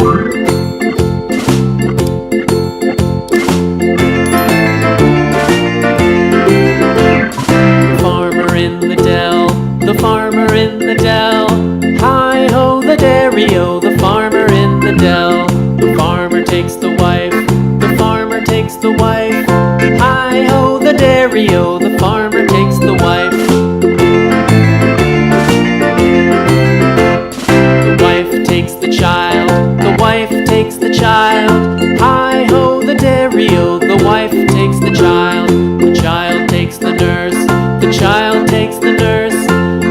The farmer in the dell. Hi-ho, the dairy-o, the farmer in the dell. The farmer takes the wife, the farmer takes the wife. Hi-ho, the dairy-o, the farmer takes the wife. The wife takes the child, the wife takes the child. Hi-ho, the dairy-o, the wife takes the child. The child takes the nurse, the child takes the nurse.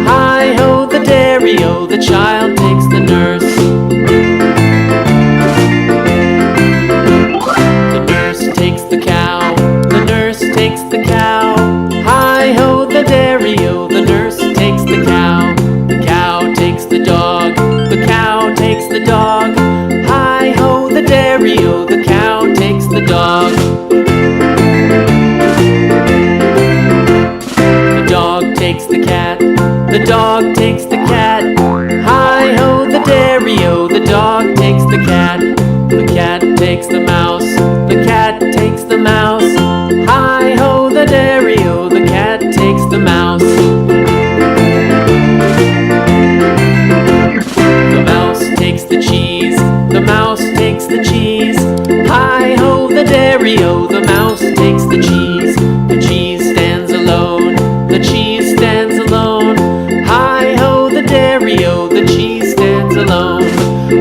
Hi-ho, the dairy-o, the child takes the nurse. The nurse takes the cow, the nurse takes the cow. Hi-ho, the dairy-o, the nurse takes the cow. The cow takes the dog, the cow takes the dog. Hi-ho, the dairy-o, the cow takes the dog. The dog takes the cat, the dog takes the cat. Hi-ho, the dairy-o, the dog takes the cat. The cat takes the mouse, the cat takes the mouse. Hi-ho, the dairy-o, the cat takes the mouse. The mouse takes the cheese, the mouse takes the cheese. Hi-ho, the dairy-o, the mouse takes the cheese. The cheese stands alone, the cheese stands alone. Hi-ho, the dairy-o, the cheese stands alone.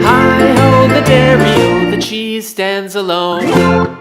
Hi-ho, the dairy-o, the cheese stands alone.